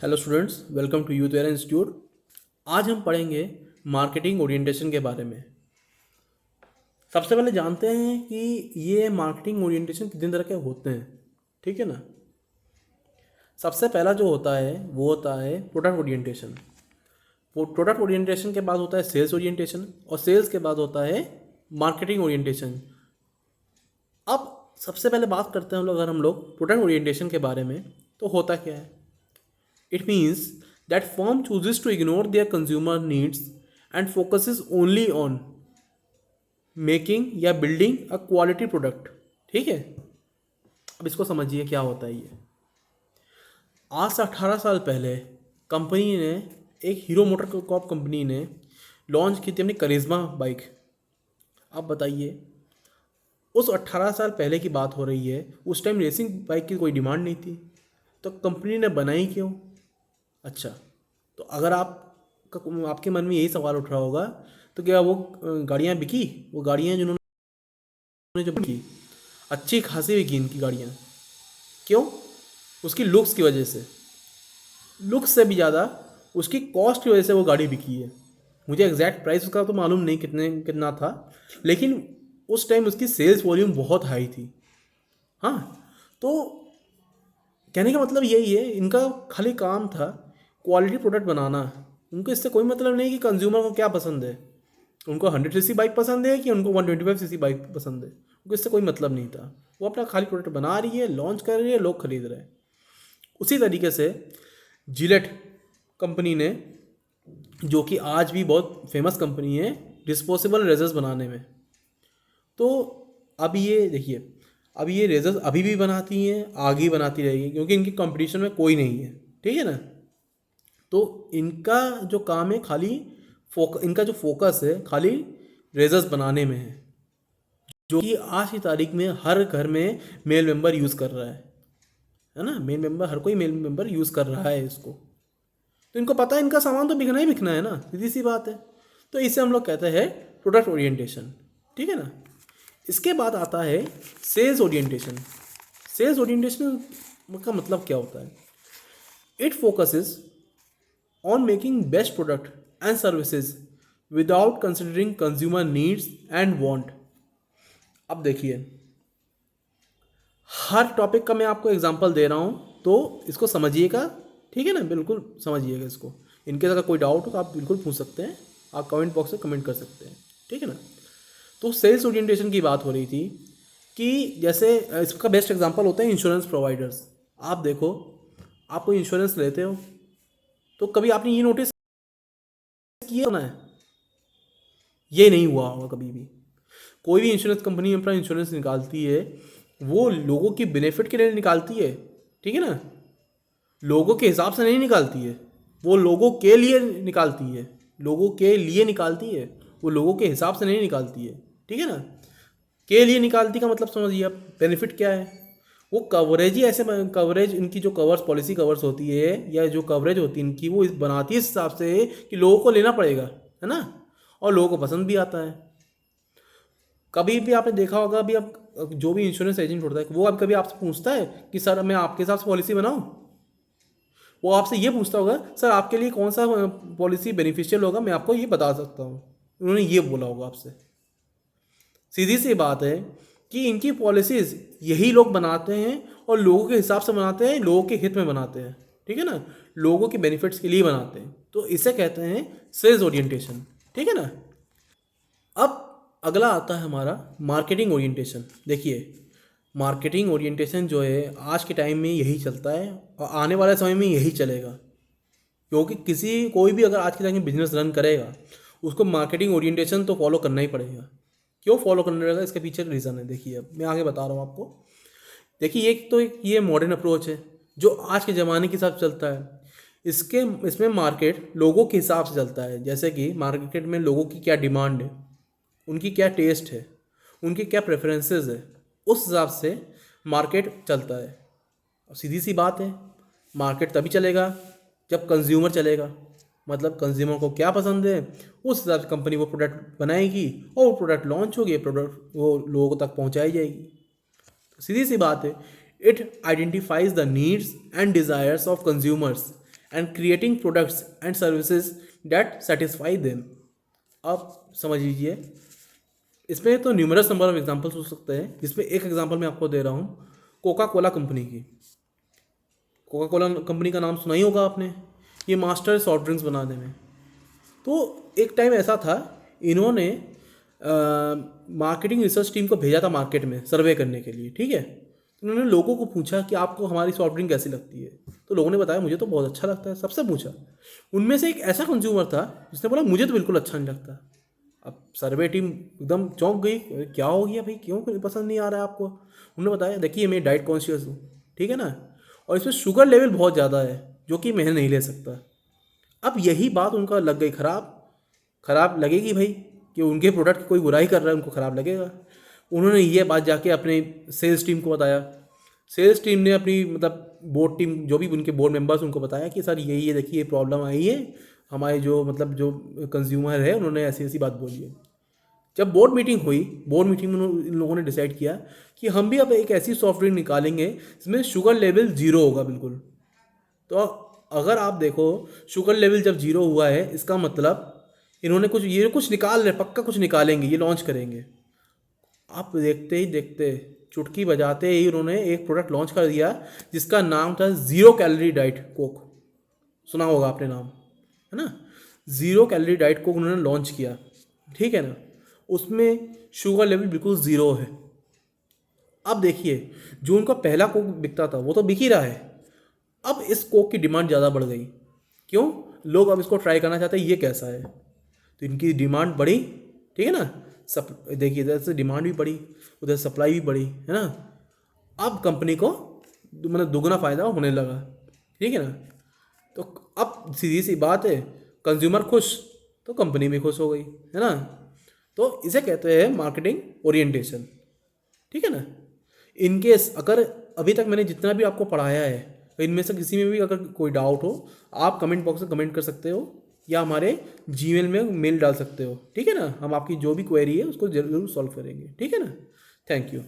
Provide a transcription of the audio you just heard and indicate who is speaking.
Speaker 1: Hello students, welcome to youth air institute. आज हम पढ़ेंगे मार्केटिंग ओरिएंटेशन के बारे में। सबसे पहले जानते हैं कि ये मार्केटिंग ओरिएंटेशन कितने तरह के होते हैं। ठीक है ना। सबसे पहला जो होता है वो होता है प्रोडक्ट ओरिएंटेशन। वो प्रोडक्ट ओरिएंटेशन के बाद होता है सेल्स ओरिएंटेशन, और सेल्स के बाद होता है मार्केटिंग ओरिएंटेशन। अब सबसे पहले बात करते हैं अगर हम लोग प्रोडक्ट ओरिएंटेशन के बारे में, तो होता क्या है। It means that firm chooses to ignore their consumer needs and focuses only on making या building a quality product। ठीक है। अब इसको समझिए क्या होता है ये। आज से 18 साल पहले कंपनी ने, एक हीरो मोटर कॉर्प कंपनी ने लॉन्च की थी अपनी करिश्मा बाइक। अब बताइए, उस 18 साल पहले की बात हो रही है। उस टाइम रेसिंग बाइक की कोई डिमांड नहीं थी, तो कंपनी ने बनाई क्यों? अच्छा, तो अगर आपके मन में यही सवाल उठ रहा होगा, तो क्या वो गाड़ियाँ बिकी? वो गाड़ियाँ जिन्होंने जो बिकी, अच्छी खासी बिकी इनकी गाड़ियाँ। क्यों? उसकी लुक्स की वजह से। लुक्स से भी ज़्यादा उसकी कॉस्ट की वजह से वो गाड़ी बिकी है। मुझे एग्जैक्ट प्राइस उसका तो मालूम नहीं कितना था, लेकिन उस टाइम उसकी सेल्स वॉल्यूम बहुत हाई थी। हाँ, तो कहने का मतलब यही है, इनका खाली काम था क्वालिटी प्रोडक्ट बनाना। उनको इससे कोई मतलब नहीं कि कंज्यूमर को क्या पसंद है। उनको 100 सीसी बाइक पसंद है कि उनको 125 सीसी बाइक पसंद है, उनको इससे कोई मतलब नहीं था। वो अपना खाली प्रोडक्ट बना रही है, लॉन्च कर रही है, लोग खरीद रहे हैं। उसी तरीके से जिलेट कंपनी ने, जो कि आज भी बहुत फेमस कंपनी है डिस्पोजेबल रेजर्स बनाने में, तो अब ये देखिए, अब ये रेजर्स अभी भी बनाती हैं, आगे ही बनाती रहेगी, क्योंकि इनकी कंपटीशन में कोई नहीं है। ठीक है ना। तो इनका जो काम है खाली इनका जो फोकस है खाली रेजर्स बनाने में है, जो कि आज की तारीख में हर घर में मेल मेंबर यूज़ कर रहा है ना। मेल मेंबर, हर कोई मेल मेंबर यूज़ कर रहा है इसको। तो इनको पता है इनका सामान तो बिकना ही बिकना है ना, सीधी सी बात है। तो इसे हम लोग कहते हैं प्रोडक्ट ओरिएंटेशन। ठीक है ना। इसके बाद आता है सेल्स ओरिएंटेशन। सेल्स ओरिएंटेशन का मतलब क्या होता है? It focuses on making best product and services without considering consumer needs and want। अब देखिए, हर टॉपिक का मैं आपको एग्जांपल दे रहा हूँ, तो इसको समझिएगा। ठीक है ना, बिल्कुल समझिएगा इसको। इनके अगर कोई डाउट हो तो आप बिल्कुल पूछ सकते हैं, आप कमेंट बॉक्स में कमेंट कर सकते हैं। ठीक है ना। तो सेल्स ओरिएंटेशन की बात हो रही थी कि जैसे इसका बेस्ट एग्जांपल होता है इंश्योरेंस प्रोवाइडर्स। आप देखो, आप कोई इंश्योरेंस लेते हो तो कभी आपने ये नोटिस किया होना है, ये नहीं हुआ होगा कभी भी। कोई भी इंश्योरेंस कंपनी अपना इंश्योरेंस निकालती है, वो लोगों की बेनिफिट के लिए निकालती है। ठीक है ना। लोगों के हिसाब से नहीं निकालती है, वो लोगों के लिए निकालती है। लोगों के लिए निकालती है, वो लोगों के हिसाब से नहीं निकालती है। ठीक है ना। के लिए निकालती का मतलब समझिए आप, बेनिफिट क्या है। वो कवरेज ही ऐसे, कवरेज इनकी जो कवर्स पॉलिसी कवर्स होती है, या जो कवरेज होती है इनकी, वो बनाती है इस हिसाब से कि लोगों को लेना पड़ेगा, है ना, और लोगों को पसंद भी आता है। कभी भी आपने देखा होगा, अभी आप जो भी इंश्योरेंस एजेंट होता है, वो अब कभी आपसे पूछता है कि सर मैं आपके हिसाब से पॉलिसी बनाऊं? वो आपसे ये पूछता होगा, सर आपके लिए कौन सा पॉलिसी बेनिफिशियल होगा, मैं आपको ये बता सकता हूँ। उन्होंने ये बोला होगा आपसे। सीधी सी बात है कि इनकी पॉलिसीज़ यही लोग बनाते हैं, और लोगों के हिसाब से बनाते हैं, लोगों के हित में बनाते हैं। ठीक है ना। लोगों के बेनिफिट्स के लिए बनाते हैं, तो इसे कहते हैं सेल्स ओरिएंटेशन। ठीक है ना। अब अगला आता है हमारा मार्केटिंग ओरिएंटेशन। देखिए, मार्केटिंग ओरिएंटेशन जो है आज के टाइम में यही चलता है, और आने वाले समय में यही चलेगा। क्योंकि कोई भी अगर आज के टाइम में बिजनेस रन करेगा, उसको मार्केटिंग ओरिएंटेशन तो फॉलो करना ही पड़ेगा। क्यों फॉलो करना पड़ेगा? इसके पीछे रीज़न है। देखिए, अब मैं आगे बता रहा हूँ आपको। देखिए, ये मॉडर्न अप्रोच है जो आज के ज़माने के हिसाब से चलता है। इसमें मार्केट लोगों के हिसाब से चलता है। जैसे कि मार्केट में लोगों की क्या डिमांड है, उनकी क्या टेस्ट है, उनकी क्या प्रेफरेंसेस है, उस हिसाब से मार्केट चलता है। और सीधी सी बात है, मार्केट तभी चलेगा जब कंज्यूमर चलेगा। मतलब कंज्यूमर को क्या पसंद है, उस हिसाब से कंपनी वो प्रोडक्ट बनाएगी, और वो प्रोडक्ट लॉन्च होगी, प्रोडक्ट वो लोगों तक पहुंचाई जाएगी। तो सीधी सी बात है, it identifies the needs and desires of consumers and creating products and services that satisfy them. आप समझ लीजिए, इसमें तो न्यूमरस नंबर ऑफ एग्जांपल्स हो सकते हैं, जिसमें एक एग्जांपल मैं आपको दे रहा हूँ कोका कोला कंपनी की। कोका कोला कंपनी का नाम सुना ही होगा आपने, ये मास्टर सॉफ्ट ड्रिंक्स बनाने में। तो एक टाइम ऐसा था, इन्होंने मार्केटिंग रिसर्च टीम को भेजा था मार्केट में सर्वे करने के लिए, ठीक है। उन्होंने लोगों को पूछा कि आपको हमारी सॉफ्ट ड्रिंक कैसी लगती है, तो लोगों ने बताया मुझे तो बहुत अच्छा लगता है, सबसे पूछा। उनमें से एक ऐसा कंज्यूमर था जिसने बोला मुझे तो बिल्कुल अच्छा नहीं लगता। अब सर्वे टीम एकदम चौंक गई, क्या हो गया भाई, क्यों पसंद नहीं आ रहा है आपको। उन्होंने बताया देखिए मैं डाइट कॉन्शियस हूँ, ठीक है ना, और इसमें शुगर लेवल बहुत ज़्यादा है जो कि मैं नहीं ले सकता। अब यही बात उनका लग गई खराब लगेगी भाई, कि उनके प्रोडक्ट की कोई बुराई कर रहा है, उनको ख़राब लगेगा। उन्होंने ये बात जाके अपने सेल्स टीम को बताया। सेल्स टीम ने अपनी मतलब बोर्ड टीम, जो भी उनके बोर्ड मेंबर्स, उनको बताया कि सर यही है, देखिए ये प्रॉब्लम आई है, हमारे जो मतलब जो कंज्यूमर है उन्होंने ऐसी ऐसी बात बोली है। जब बोर्ड मीटिंग हुई, बोर्ड मीटिंग में इन लोगों ने डिसाइड किया कि हम भी अब एक ऐसी सॉफ्ट ड्रिंक निकालेंगे जिसमें शुगर लेवल ज़ीरो होगा बिल्कुल। तो अगर आप देखो शुगर लेवल जब जीरो हुआ है, इसका मतलब इन्होंने कुछ निकाल रहे, पक्का कुछ निकालेंगे, ये लॉन्च करेंगे। आप देखते ही देखते, चुटकी बजाते ही उन्होंने एक प्रोडक्ट लॉन्च कर दिया जिसका नाम था ज़ीरो कैलोरी डाइट कोक। सुना होगा आपने नाम, है ना। ज़ीरो कैलोरी डाइट कोक उन्होंने लॉन्च किया, ठीक है ना। उसमें शुगर लेवल बिल्कुल ज़ीरो है। अब देखिए, जो उनका पहला कोक बिकता था वो तो बिक ही रहा है, अब इस कोक की डिमांड ज़्यादा बढ़ गई। क्यों? लोग अब इसको ट्राई करना चाहते हैं, ये कैसा है, तो इनकी डिमांड बढ़ी, ठीक है ना। देखिए इधर से डिमांड भी बढ़ी, उधर सप्लाई भी बढ़ी, है ना। अब कंपनी को मतलब दुगना फ़ायदा होने लगा, ठीक है ना। तो अब सीधी सी बात है, कंज्यूमर खुश तो कंपनी भी खुश हो गई, है ना। तो इसे कहते हैं मार्केटिंग ओरिएंटेशन, ठीक है ना। इनकेस अगर अभी तक मैंने जितना भी आपको पढ़ाया है, इनमें से किसी में भी अगर कोई डाउट हो, आप कमेंट बॉक्स में कमेंट कर सकते हो या हमारे जीमेल में मेल डाल सकते हो, ठीक है ना। हम आपकी जो भी क्वेरी है उसको जरूर सॉल्व करेंगे, ठीक है ना। Thank you.